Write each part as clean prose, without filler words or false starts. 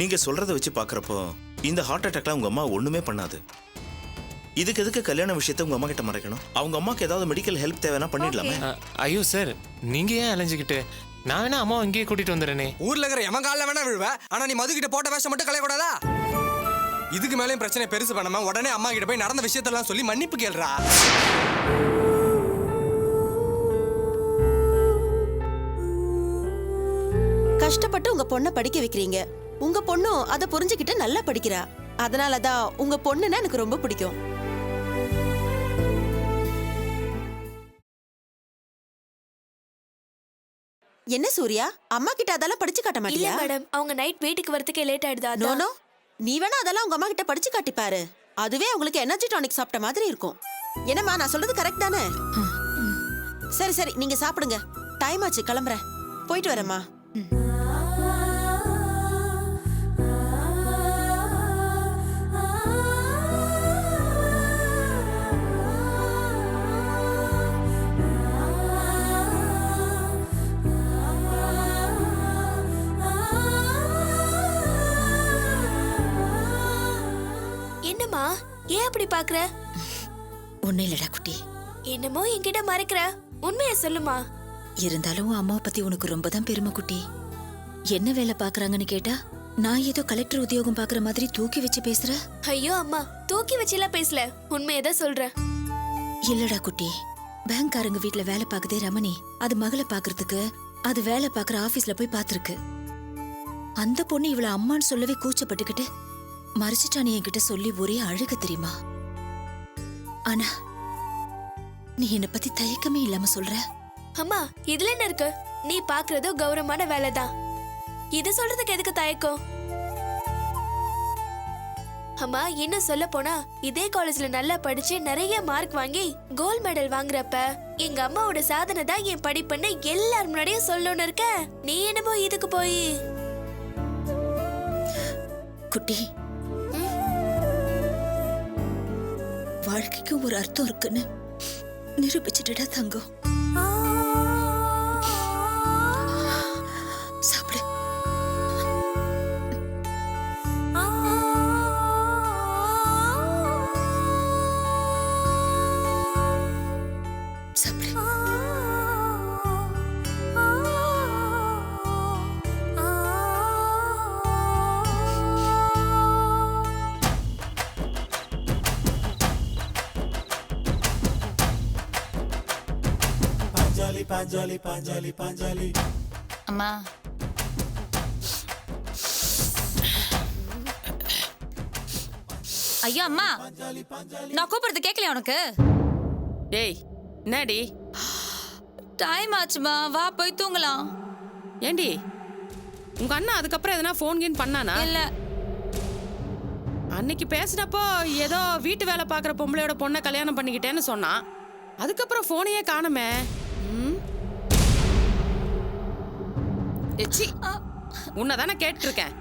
நீங்க சொல்றத வச்சு பாக்குறப்போ இந்த ஹார்ட் அட்டாக்ல உங்க அம்மா ஒண்ணுமே பண்ணாது. இதுக்கு எதுக்கு கல்யாண விஷயத்தை உங்க அம்மா கிட்ட மறைக்கணும்? அவங்க அம்மாக்கு ஏதாவது மெடிக்கல் ஹெல்ப் தேவைன்னா பண்ணிடலாமே. ஐயோ சார், நீங்க ஏன் அலைஞ்சுக்கிட்டு? நான் வேணா அம்மா அங்கேயே கூட்டிட்டு வந்துடுறேனே. ஊர்ல இருக்கிற எவன் காலில் வேணா விழுவ, ஆனா நீ மது கிட்ட போட்ட வேஷம் மட்டும் கலையக்கூடாதா? இதுக்கு மேலேயும் பிரச்சனை பெருசு பண்ணாம உடனே அம்மா கிட்ட போய் நடந்த விஷயத்தெல்லாம் சொல்லி மன்னிப்பு கேள்றா. கஷ்டப்பட்டு உங்க பொண்ணை படிக்க வைக்கிறீங்க. உங்க பொண்ணும் அதை புரிஞ்சுக்கிட்டு நல்லா படிக்கிறா. அதனாலதான் உங்க பொண்ணுன்னா எனக்கு ரொம்ப பிடிக்கும். என்ன சூர்யா, அம்மா கிட்ட அதெல்லாம் படிச்சு காட்ட இல்ல மாட்டியா? மேடம், அவங்க நைட் வீட்டுக்கு வரதுக்கே லேட் ஆயிடுதா? நோ, நீ வேணா அதெல்லாம் உங்க அம்மா கிட்ட படிச்சு காட்டிப்பாரு. அதுவே உங்களுக்கு எனர்ஜி டானிக் சாப்பிட்ட மாதிரி இருக்கும். என்னம்மா, நான் சொல்றது கரெக்ட் தானே? சரி சரி, நீங்க சாப்பிடுங்க. டைம் ஆச்சு, கிளம்புறேன். போயிட்டு வரேம்மா. என்னம்மா, ஏன் அப்படி பாக்குற? ஒன்னும் இல்லடா குட்டி. என்னமோ என்கிட்ட மறைக்கிற, உண்மையை சொல்லுமா. இருந்தாலும் அம்மாவை பத்தி உனக்கு ரொம்ப தான் பெருமை குட்டி. என்ன வேலை பாக்குறாங்கன்னு கேட்டா நான் ஏதோ கலெக்டர் உத்தியோகம் பாக்குற மாதிரி தூக்கி வச்சு பேசுற. ஐயோ அம்மா, தூக்கி வச்சுலாம் பேசல, உண்மையதான் சொல்றேன். இல்லடா குட்டி, பேங்க்காரங்க வீட்டுல வேலை பாக்குதே ரமணி, அது மகளை பாக்குறதுக்கு அது வேலை பாக்குற ஆபீஸ்ல போய் பாத்துருக்கு. அந்த பொண்ணு இவள அம்மான்னு சொல்லவே கூச்சப்பட்டுக்கிட்டு மறைச்சிட்டானு என்கிட்ட சொல்லி ஒரே அழுக தெரியுமா. ஆனா நீ என்ன பத்தி தயக்கமே இல்லாம சொல்ற. அம்மா, இதுல என்ன இருக்கு? நீ பாக்குறது கௌரவமான வேலைதான். இது சொல்றதுக்கு எதுக்கு தயக்கம்? அம்மா, இன்னும் சொல்ல போனா இதே காலேஜ்ல நல்லா படிச்சு நிறைய மார்க் வாங்கி கோல்ட் மெடல் வாங்குறப்ப எங்க அம்மாவோட சாதனை தான் என் படிப்புன்னு எல்லாரும் முன்னாடியும் சொல்லணும்னு இருக்க. நீ என்னமோ இதுக்கு போய். குட்டி, வாழ்க்கைக்கு ஒரு அர்த்தம் இருக்குன்னு நிரூபிச்சுட்டா தங்கம். சாப்பிடு. சாப்பிடு. பாஞ்சாலி பாஞ்சாலி பாஞ்சாலி. அம்மா, ஐயோ அம்மா, நான் கூப்பிடுறது கேட்கலையா உனக்கு? டேய், என்னடி? டைம் ஆச்சுமா, வா போய் தூங்கலாம். ஏண்டி, உங்க அண்ணா அதுக்கப்புறம் எதனா ஃபோன் கீன் பண்ணானா? இல்ல, அன்னைக்கு பேசினப்போ ஏதோ வீட்டு வேலை பார்க்குற பொம்பளையோட பொண்ணை கல்யாணம் பண்ணிக்கிட்டேன்னு சொன்னான். அதுக்கப்புறம் ஃபோனையே காணுமே. உன்னை தானே கேட்டுருக்கேன்.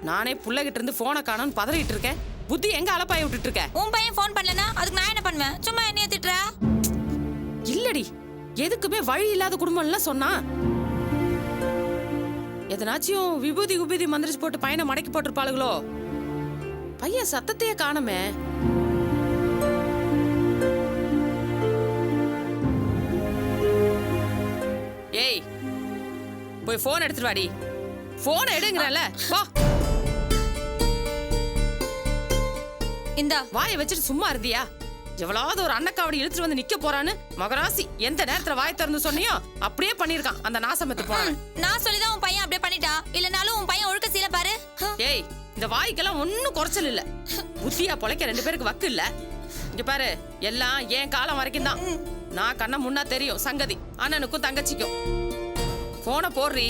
நானே புள்ளகிட்ட இருந்து போனை காணும்னு பதறிட்டு இருக்கேன். புத்தி எங்க அலப்பாய விட்டுட்டு இருக்க? உன் பையன் ஃபோன் பண்ணலனா அதுக்கு நான் என்ன பண்ணுவேன்? சும்மா என்னைய திட்டுற? இல்லடி, எதுக்குமே வழி இல்லாத குடும்பம் எல்லாம் சொன்னா. எதனாச்சும் விபூதி குபூதி மந்திரிச்சு போட்டு பையனை மடக்கி போட்டிருப்பாளுகளோ? பையன் சத்தத்தையே காணுமே. ஏய், போய் போன் எடுத்துட்டு வாடி. போன் எடுங்கறல. வா. இந்தா. வாயை வச்சிட்டு சும்மா இருந்தியா? எவ்வளவு ஒரு அன்னக்காவடி இழுத்துட்டு வந்து நிக்க போறான்னு மகராசி எந்த நேரத்துல வாய் திறந்து சொன்னியோ அப்படியே பண்ணிருக்கான் அந்த நாசமத்து போறான். நான் சொல்லிதான் உன் பையன் அப்படியே பண்ணிட்டா. இல்லனாலும் உன் பையன் ஒழுக்க சீல பாரு. ஏய், இந்த வாய்க்கெல்லாம் ஒன்னும் குறைச்சல் இல்ல. புத்தியா பொழைக்க ரெண்டு பேருக்கு வக்கு இல்ல. இங்க பாரு, எல்லாம் ஏன் காலம் வரைக்கும் தான். நான் கண்ண முன்னா தெரியும் சங்கதி அண்ணனுக்கும் தங்கச்சிக்கும். போனை போடுறி.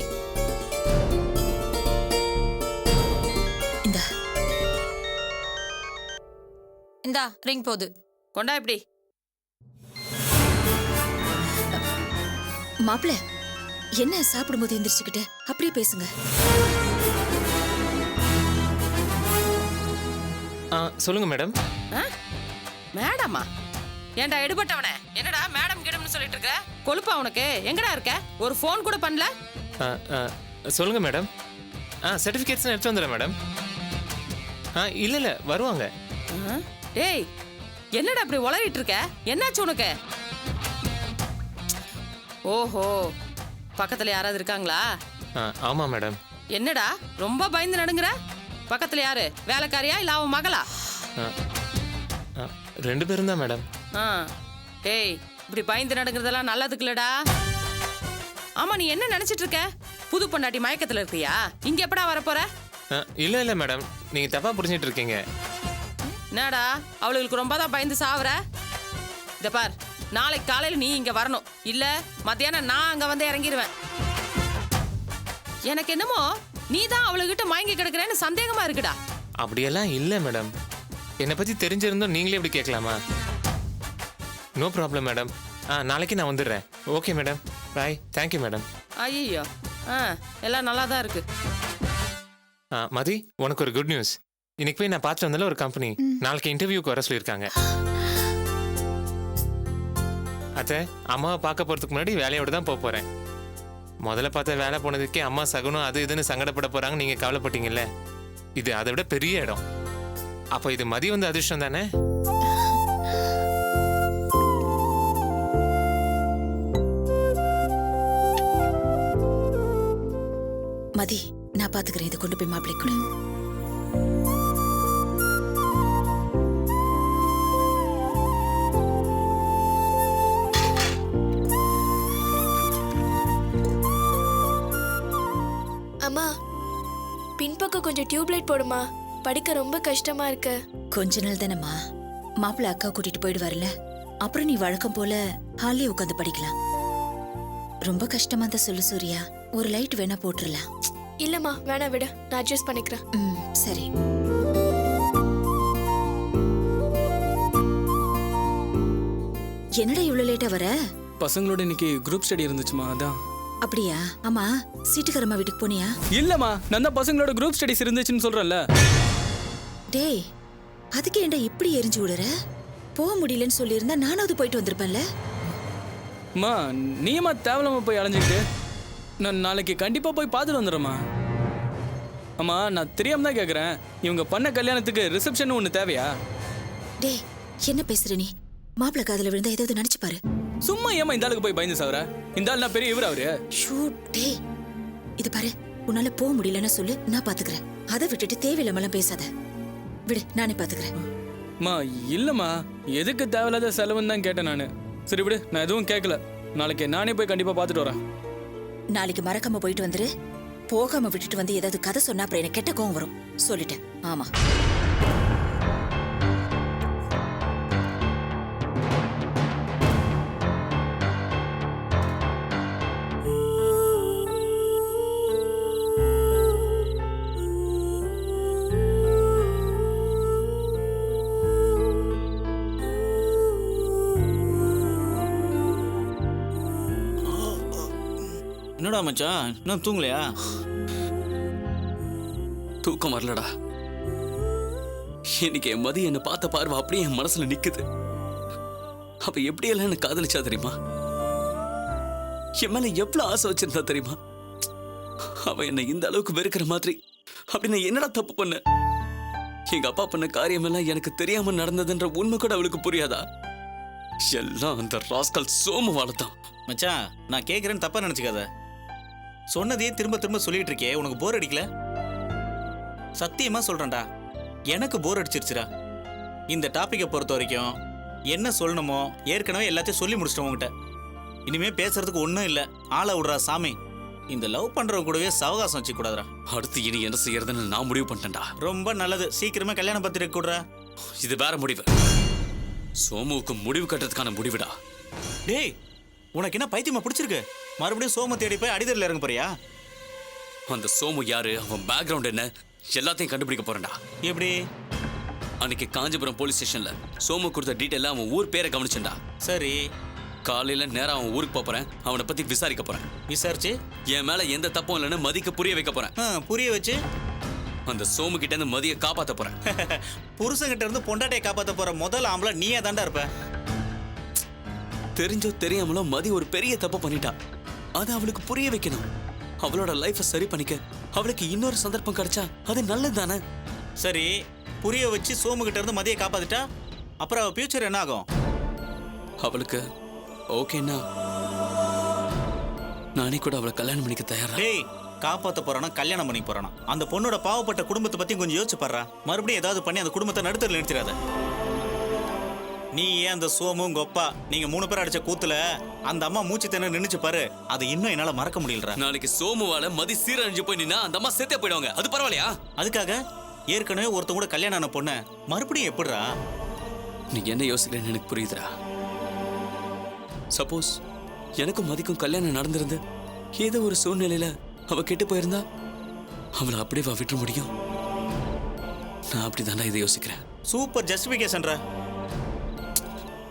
இந்தா ரிங் போகுது. கொண்டா. இப்படி மாப்பிள்ள, என்ன சாப்பிடும்போது எந்திரிச்சுக்கிட்டு அப்படியே பேசுங்க. சொல்லுங்க மேடம். மேடமா? ஏன்டா எடுபட்டவனே, என்னடா மேடம் கிடம்னு சொல்லிட்டு இருக்க? கொழுப்பா உனக்கு? எங்கடா இருக்க? ஒரு ஃபோன் கூட பண்ணல. சொல்லுங்க மேடம். சர்டிஃபிகேட்ஸ் எடுத்து வந்துடுறேன் மேடம். இல்ல இல்ல வருவாங்க. டேய் என்னடா அப்படி உளறிட்டு இருக்க? என்னாச்சு உனக்கு? ஓஹோ, பக்கத்துல யாராவது இருக்காங்களா? ஆமா மேடம். என்னடா ரொம்ப பயந்து நடுங்குற? பக்கத்துல யாரு? வேலைக்காரியா இல்ல அவன் மகளா? 2 பேரும் தான் மேடம். டேய் இப்படி பயந்து நடுங்கிறதெல்லாம் நல்லதுக்கு இல்லடா. ஆமா, நீ என்ன நினைச்சிட்டு இருக்க? புது பொண்டாட்டி மயக்கத்துல இருக்கியா? இங்க எப்படா வரப்போற? இல்ல இல்ல மேடம், நீங்க தப்பா புரிஞ்சிட்டு இருக்கீங்க. என்னடா அவளுக்கு ரொம்ப தான் பயந்து சாவுற? இத பார், நாளைக்கு காலையில நீ இங்க வரணும், இல்ல மத்தியானம் நான் அங்க வந்து இறங்கிடுவேன். எனக்கு என்னமோ நீ தான் அவளுகிட்ட மயங்கி கிடக்குறேன்னு சந்தேகமா இருக்குடா. அப்படியெல்லாம் இல்ல மேடம். என்னை பத்தி தெரிஞ்சிருந்தோம் நீங்களே இப்படி கேட்கலாமா? No problem madam. நாளைக்கு நான் வந்துடுறேன். Okay madam, bye. Thank you madam. ஐயோ, எல்லாம் நல்லா தான் இருக்கு. மதி, உனக்கு ஒரு குட் நியூஸ். இன்னைக்கு போய் நான் பார்த்துட்டு வந்தால ஒரு கம்பெனி நாளைக்கு இன்டர்வியூக்கு வர சொல்லியிருக்காங்க. அத்தை, அம்மாவை பார்க்க போறதுக்கு முன்னாடி வேலையோட தான் போக போறேன். முதல்ல பார்த்த வேலை போனதுக்கே அம்மா சகுனம் அது இதுன்னு சங்கடப்பட போறாங்க, நீங்க கவலைப்பட்டீங்கல்ல. இது அதை விட பெரிய இடம். அப்போ இது மதி வந்து அதிர்ஷ்டம் தானே? மதி, நான் பாத்துக்கிறேன். இதை கொண்டு போய் மாப்பிள்ளை கொடு. அம்மா, பின்பக்கம் கொஞ்சம் டியூப்லைட் போடுமா, படிக்க ரொம்ப கஷ்டமா இருக்கு. கொஞ்ச நாள் தானேம்மா, மாப்பிள்ளை அக்கா கூட்டிட்டு போயிடுவார்ல, அப்புறம் நீ வழக்கம் போல ஹாலே உட்காந்து படிக்கலாம். ரொம்ப கஷ்டமா தான் சொல்லு சூர்யா. ஒரு லைட் வேணா போட்டுடலாம். இல்லம்மா வேணா விட, நான் அட்ஜஸ்ட் பண்ணிக்கிறேன். சரி. என்னடா இவ்வளவு லேட்டா வர? பசங்களோட இன்னைக்கு குரூப் ஸ்டடி இருந்துச்சுமா, அதான். அப்படியா? ஆமா, சீட்டுக்காரம்மா வீட்டுக்கு போனியா? இல்லம்மா, நான் தான் பசங்களோட குரூப் ஸ்டடிஸ் இருந்துச்சுன்னு சொல்றேன்ல. டேய், அதுக்கு ஏன்டா இப்படி எரிஞ்சு விடுற? போக முடியலன்னு சொல்லியிருந்தா நானாவது போயிட்டு வந்திருப்பேன்ல. அம்மா, நீமா தேவலாம போய் அலைஞ்சிக்கிட்டு? நான் நாளைக்கு கண்டிப்பா போய் பார்த்துட்டு வந்துடுறேம்மா. அம்மா, நான் தெரியாம தான் கேட்குறேன். இவங்க பண்ண கல்யாணத்துக்கு ரிசப்ஷன் ஒன்று தேவையா? டேய், என்ன பேசுற நீ? மாப்பிள்ளை காதுல விழுந்தா ஏதாவது நினைச்சு பாரு. சும்மா ஏமா இந்த ஆளுக்கு போய் பயந்து சாவற? இந்த ஆள் நான் பெரிய இவர் அவரு. ஷூ, டேய், இது பாரு, உன்னால போக முடியலன்னு சொல்லு, நான் பாத்துக்கிறேன். அதை விட்டுட்டு தேவையில்லாமலாம் பேசாத. விடு, நானே பாத்துக்கிறேன். அம்மா, இல்லம்மா, எதுக்கு தேவையில்லாத செலவுன்னு தான் கேட்டேன் நானு. சரி விடு, நான் எதுவும் கேட்கல. நாளைக்கு நானே போய் கண்டிப்பா பார்த்துட்டு வரேன். நாளைக்கு மறக்காம போயிட்டு வந்துரு. போகாம விட்டுட்டு வந்து ஏதாவது கதை சொன்னா அப்புறம் எனக்கு கெட்ட கோவம் வரும். சொல்லிட்டேன். ஆமா. என்னடா மச்சான், இன்னும் தூங்கலையா? தூக்கம் வரலடா. இன்னைக்கு என் மதி என்னை பார்த்த பார்வை அப்படியே என் மனசுல நிக்குது. அப்ப எப்படியெல்லாம் என்ன காதலிச்சா தெரியுமா? என் மேல எவ்வளவு ஆசை வச்சிருந்தா தெரியுமா? அவ என்னை இந்த அளவுக்கு வெறுக்கிற மாதிரி அப்படி நான் என்னடா தப்பு பண்ண? எங்க அப்பா பண்ண காரியம் எல்லாம் எனக்கு தெரியாம நடந்ததுன்ற உண்மை கூட அவளுக்கு புரியாதா? எல்லாம் அந்த ராஸ்கல் சோமு வாழத்தான். மச்சான், நான் கேட்குறேன்னு தப்பா நினைச்சுக்காத. சொன்னதையே திரும்ப திரும்ப சொல்லிட்டு இருக்கே, உனக்கு போர் அடிக்கல? சத்தியமா சொல்றேன்டா, எனக்கு போர் அடிச்சிருச்சுடா. இந்த டாபிக்கை பொறுத்த வரைக்கும் என்ன சொல்லணுமோ ஏற்கனவே எல்லாத்தையும் சொல்லி முடிச்சிட்டோம் உங்ககிட்ட. இனிமே பேசுறதுக்கு ஒன்றும் இல்லை. ஆளை விடுறா சாமி. இந்த லவ் பண்றவங்க கூடவே சவகாசம் வச்சு கூடாதுடா. அடுத்து இனி என்ன செய்யறதுன்னு நான் முடிவு பண்ணிட்டேன்டா. ரொம்ப நல்லது, சீக்கிரமா கல்யாண பத்திரிக்கை கூடுறா. இது வேற முடிவு. சோமுவுக்கு முடிவு கட்டுறதுக்கான முடிவுடா. டேய், உனக்கு என்ன பைத்தியமா பிடிச்சிருக்கு? மறுபடியும் சோமு தேடி போய் அடிதரில் இறங்க போறியா? அந்த சோமு யாரு, அவன் பேக்ரவுண்ட் என்ன, எல்லாத்தையும் கண்டுபிடிக்க போறேன்டா. எப்படி? அன்னைக்கு காஞ்சிபுரம் போலீஸ் ஸ்டேஷன்ல சோமு கொடுத்த டீட்டெயில அவன் ஊர் பேரை கவனிச்சேன்டா. சரி, காலையில நேரம் அவன் ஊருக்கு போறேன். அவனை பத்தி விசாரிக்க போறேன். விசாரிச்சு என் மேல எந்த தப்பும் இல்லைன்னு மதிக்க புரிய வைக்க போறேன். புரிய வச்சு அந்த சோமு கிட்ட இருந்து மதியை காப்பாத்த போறேன். புருஷன்கிட்ட இருந்து பொண்டாட்டியை காப்பாத்த போற முதல் ஆம்பளை நீயே தாண்டா இருப்ப. தெரிஞ்சோ தெரியாமலோ மதி ஒரு பெரிய தப்பு பண்ணிட்டா. அதை அவளுக்கு புரிய வைக்கணும். அவளோட லைஃபை சரி பண்ணிக்க அவளுக்கு இன்னொரு சந்தர்ப்பம் கிடைச்சா அது நல்லது தானே? சரி, புரிய வச்சு சோமுகிட்ட இருந்து மதியை காப்பாத்திட்டா அப்புறம் அவ ஃபியூச்சர் என்ன ஆகும்? அவளுக்கு ஓகேன்னா நானே கூட அவளை கல்யாணம் பண்ணிக்க தயாரா? டேய், காப்பாத்த போறானா கல்யாணம் பண்ணி போறானா? அந்த பொண்ணோட பாவப்பட்ட குடும்பத்தை பத்தி கொஞ்சம் யோசிச்சு பாடுறா. மறுபடியும் ஏதாவது பண்ணி அந்த குடும்பத்தை நடுத்தரில் நிறுத்திடாத. நீ ஏன் அந்த சோமு உங்க அப்பா நீங்க 3 பேர் அடிச்ச கூத்துல அந்த அம்மா மூச்சு திணற நின்னுச்சு பாரு, அது இன்னும் என்னால மறக்க முடியலடா. நாளைக்கு சோமுவால மதி சீரழிஞ்சு போய் நின்னா அந்த அம்மா செத்தே போயிடுவாங்க. அது பரவாயில்லையா? அதுக்காக ஏற்கனவே ஒருத்தன் கூட கல்யாணம் ஆன பொண்ண மறுபடியும் எப்படிடா? நீ என்ன யோசிக்கிறேன்னு எனக்கு புரியுதுடா. சப்போஸ் எனக்கும் மதிக்கும் கல்யாணம் நடந்திருந்து ஏதோ ஒரு சூழ்நிலையில அவ கெட்டு போயிருந்தா அவளை அப்படியே விட்டுற முடியும்? நான் அப்படிதான்டா இதை யோசிக்கிறேன். சூப்பர் ஜஸ்டிஃபிகேஷன்டா.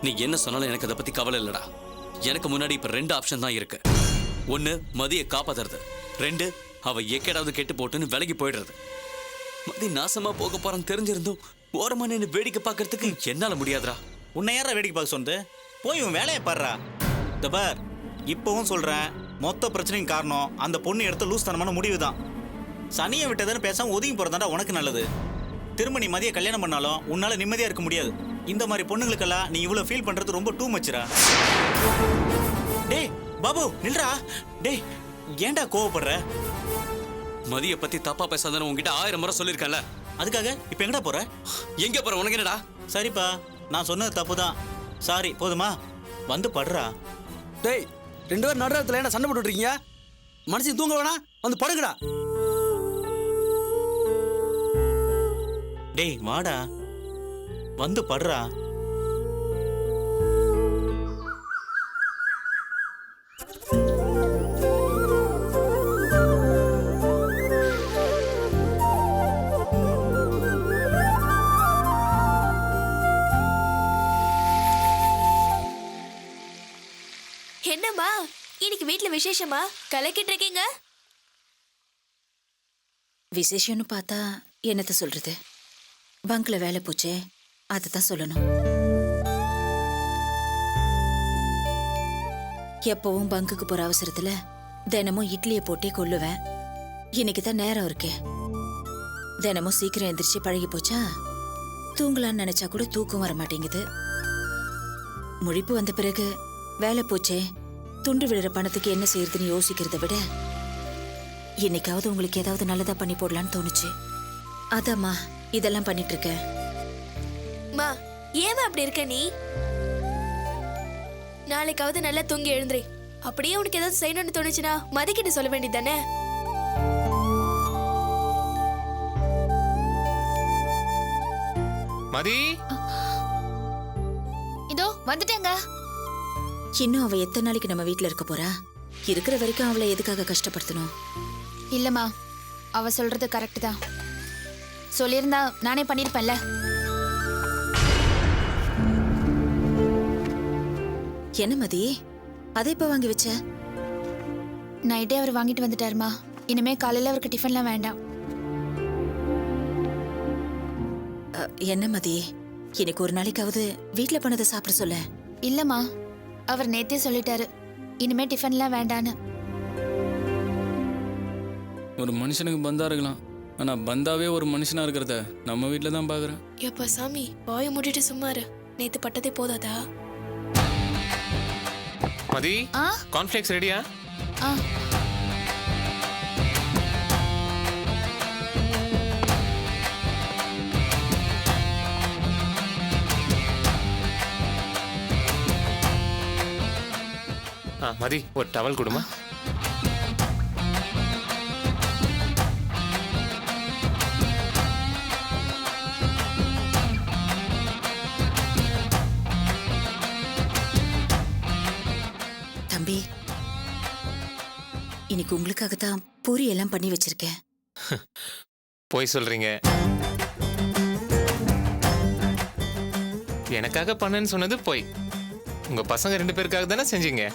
நீ என்ன சொன்னாலும் எனக்கு அதை பத்தி கவலை இல்லடா. எனக்கு முன்னாடி இப்ப 2 ஆப்ஷன் தான் இருக்கு. 1 மதியை காப்பாத்துறது, 2 அவ எக்கேடாவது கெட்டு போட்டுன்னு விலகி போயிடுறது. மதி நாசமா போக போறான்னு தெரிஞ்சிருந்தும் ஓரமா நின்னு வேடிக்கை பார்க்கறதுக்கு என்னால முடியாதுடா. உன்னை யாரா வேடிக்கை பார்க்க சொன்னது? போய் உன் வேலையை பாடுறா. இந்த பார், இப்பவும் சொல்றேன், மொத்த பிரச்சனையும் காரணம் அந்த பொண்ணு எடுத்த லூஸ் தனமான முடிவு தான். சனியை விட்டதுன்னு பேசாம ஒதுங்கி போறதாண்டா உனக்கு நல்லது. திரும்ப நீ மதியை கல்யாணம் பண்ணாலும் உன்னால நிம்மதியா இருக்க முடியாது. இந்த மாதிரி பொண்ணுங்களுக்கெல்லாம் நீ இவ்வளவு ஃபீல் பண்றது ரொம்ப டூ மச்சுடா. டேய் பாபு நில்றா. டேய் ஏன்டா கோவப்படுற? மதியை பத்தி தப்பா பேசாதானே உங்ககிட்ட 1000 முறை சொல்லியிருக்கேன்ல. அதுக்காக இப்ப எங்கடா போற? எங்க போற? உனக்கு என்னடா? சரிப்பா, நான் சொன்னது தப்பு தான். சாரி, போதுமா? வந்து படுறா. டேய் 2 பேரும் நடுறதுல என்ன சண்டை போட்டுட்டு இருக்கீங்க? மனுஷன் தூங்க வேணா, வந்து படுங்கடா. டேய் வாடா, வந்து படுறா. என்னம்மா இன்னைக்கு வீட்ல விசேஷமா? கலக்கிட்டு இருக்கீங்க? விசேஷம்னு பார்த்தா என்னத்த சொல்றது? பங்க்ல வேலை போச்சே, அதுதான் சொல்லணும். எப்பவும் பங்குக்கு போற அவசரத்துல தினமும் இட்லியை போட்டே கொள்ளுவேன். இன்னைக்கு தான் நேரம் இருக்கே. தினமும் சீக்கிரம் எந்திரிச்சு பழகி போச்சா, தூங்கலான்னு நினைச்சா கூட தூக்கம் வர மாட்டேங்குது. முழிப்பு வந்த பிறகு வேலை போச்சே, துண்டு விழுற பணத்துக்கு என்ன செய்யறதுன்னு யோசிக்கிறத விட இன்னைக்காவது உங்களுக்கு ஏதாவது நல்லதா பண்ணி போடலான்னு தோணுச்சு. அதாம்மா இதெல்லாம் பண்ணிட்டு இருக்கேன். மா ஏன் அப்படி இருக்க நீ? நாளைக்காவது நல்லா தூங்கி எழுந்துரு. அப்படியே உனக்கு ஏதாவது செய்யணும்னு தோணுச்சுன்னா மதிக்கிட்டு சொல்ல வேண்டியதானே? மதி இதோ வந்துட்டேங்க. இன்னும் அவ எத்தனை நாளைக்கு நம்ம வீட்ல இருக்க போறா? இருக்கிற வரைக்கும் அவளை எதுக்காக கஷ்டப்படுத்தணும்? இல்லம்மா, அவ சொல்றது கரெக்ட் தான். சொல்லியிருந்தா நானே பண்ணிருப்பேன்ல. என்ன மதி, அதை இப்ப வாங்கி வச்ச? நைட்டே அவர் வாங்கிட்டு வந்துட்டாருமா. இனிமே காலையில அவருக்கு டிஃபன்லாம் வேண்டாம். என்ன மதி, இன்னைக்கு ஒரு நாளைக்காவது வீட்ல பண்ணதை சாப்பிட சொல்ல. இல்லம்மா, அவர் நேத்தே சொல்லிட்டாரு இனிமே டிஃபன்லாம் வேண்டான்னு. ஒரு மனுஷனுக்கு பந்தா இருக்கலாம், ஆனா பந்தாவே ஒரு மனுஷனா இருக்கிறத நம்ம வீட்டில் தான் பார்க்குறேன். எப்பா சாமி, வாயை மூடிட்டு சும்மா இரு. நேத்து பட்டதே போதாதா? மதி, ஆ கார்ன்ஃப்ளேக்ஸ் ரெடியா? ஆ மதி ஒரு டவல் கொடுமா. தம்பி, இன்னைக்கு உங்களுக்காகத்தான் பூரி எல்லாம் பண்ணி வச்சிருக்கேன். போய் சொல்றீங்க. எனக்காக பண்ணேன்னு சொன்னது போய். உங்க பசங்க 2 பேருக்காக தானே செஞ்சீங்க.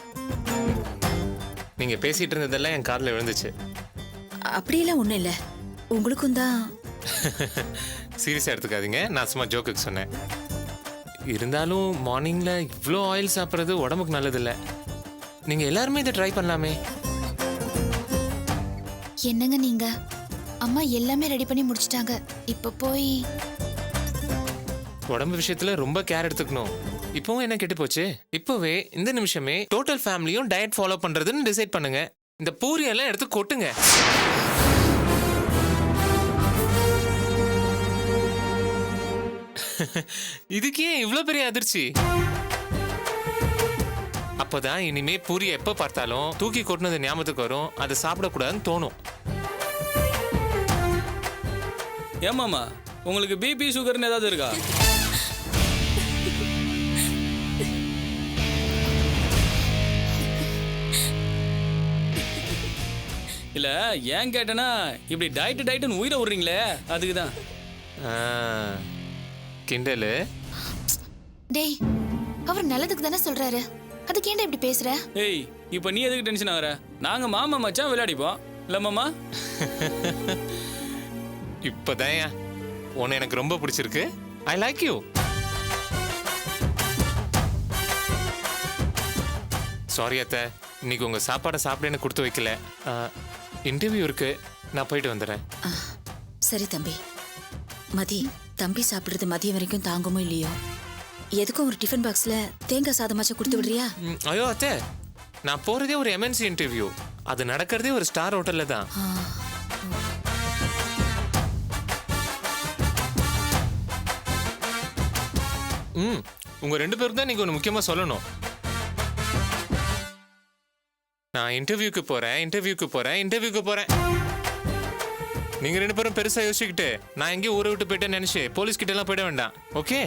நீங்க பேசிட்டு இருந்ததெல்லாம் என் காதுல விழுந்துச்சு. அப்படியெல்லாம் ஒண்ணும் இல்ல, உங்களுக்கும் தான். சீரியஸா எடுத்துக்காதீங்க, நான் சும்மா ஜோக்குக்கு சொன்னேன். இருந்தாலும் மார்னிங்ல இவ்வளோ ஆயில் சாப்பிட்றது உடம்புக்கு நல்லது இல்லை. நீங்க எல்லாருமே இதை ட்ரை பண்ணலாமே. என்னங்க நீங்க? அம்மா எல்லாமே ரெடி பண்ணி முடிச்சிட்டாங்க. இப்ப போய் உடம்பு விஷயத்துல ரொம்ப கேர் எடுத்துக்கணும். இப்பவும் என்ன கெட்டு போச்சு? இப்பவே இந்த நிமிஷமே டோட்டல் ஃபேமிலியும் டயட் ஃபாலோ பண்றதுன்னு டிசைட் பண்ணுங்க. இந்த பூரி எல்லாம் எடுத்து கொட்டுங்க. இதுக்கே இவ்வளவு பெரிய அதிர்ச்சி? அப்பதான் இனிமே பூரி எப்ப பார்த்தாலும் தூக்கி கொட்டினது ஞாபகத்துக்கு வரும். அதை சாப்பிடக்கூடாதுன்னு தோணும். ஏமாமா உங்களுக்கு பிபி சுகர்னு ஏதாவது இருக்கா? இல்ல ஏன் கேட்டேன்னா இப்படி டயட்டுன்னு உயிரை விடுறீங்களே அதுக்குதான். கிண்டலு. டேய், அவர் நல்லதுக்கு தானே சொல்றாரு, அதுக்கு ஏன்டா இப்படி பேசுற? ஏய், இப்போ நீ எதுக்கு டென்ஷன் ஆகுற? நாங்க மாமா மச்சான் விளையாடிப்போம் இல்ல மாமா? இப்பதான் உன்னை எனக்கு ரொம்ப பிடிச்சிருக்கு. I like you. சாரி அத்தை, இன்னைக்கு உங்க சாப்பாடை சாப்பிடன்னு கொடுத்து வைக்கல. இன்டர்வியூ இருக்கு, நான் போயிட்டு வந்துடுறேன். சரி தம்பி. மதி, தம்பி சாப்பிடுறது மதியம் வரைக்கும் தாங்குமோ இல்லையோ, எதுக்கும் ஒரு டிஃபன் பாக்ஸ்ல தேங்காய் சாதமாச்சும் கொடுத்து விடுறியா? ஐயோ அத்தை, நான் போறதே ஒரு எம்என்சி இன்டர்வியூ. அது நடக்கிறதே ஒரு ஸ்டார் ஹோட்டல்ல தான். உங்க 2 பேரும் தான் நீங்க ஒன்று முக்கியமா சொல்லணும். நான் இன்டர்வியூக்கு போறேன். நீங்க 2 பேரும் பெருசா யோசிச்சுக்கிட்டு நான் எங்கேயும் ஊரை விட்டு போயிட்டேன்னு நினைச்சு போலீஸ் கிட்ட எல்லாம் போயிட வேண்டாம். ஓகே?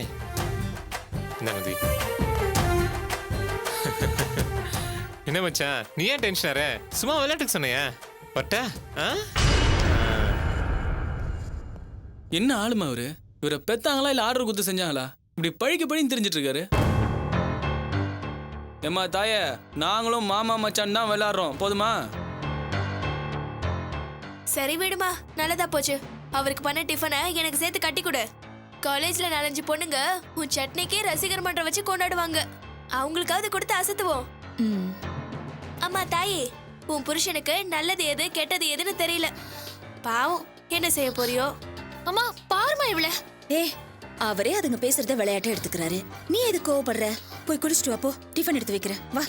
இந்த மதி. என்ன மச்சான், நீ ஏன் டென்ஷன் ஆற? சும்மா விளையாட்டுக்கு சொன்னையா? பட்டா? என்ன ஆளுமா அவரு? இவரை பெத்தாங்களா இல்ல ஆர்டர் கொடுத்து செஞ்சாங்களா? இப்படி பழின்னு தெரிஞ்சிட்டு இருக்காரு. ஏமா தாய, நாங்களும் மாமா மச்சான் தான் விளையாடுறோம், போதுமா? சரி விடுமா, நல்லதா போச்சு. அவருக்கு பண்ண டிஃபனை எனக்கு சேர்த்து கட்டி கொடு. காலேஜ்ல 4-5 பொண்ணுங்க உன் சட்னிக்கே ரசிகர் மன்றம் வச்சு கொண்டாடுவாங்க. அவங்களுக்காவது கொடுத்து அசத்துவோம். அம்மா தாயே, உன் புருஷனுக்கு நல்லது எது கெட்டது எதுன்னு தெரியல. பாவம், என்ன செய்ய போறியோ? அம்மா பாருமா இவள. அவரே அதுங்க பேசுறத விளையாட்ட எடுத்துக்கிறாரு. நீ எது கோவப்படுற? போய் குடிச்சிட்டு வா போ. டிஃபன் எடுத்து வைக்கிறேன் வா.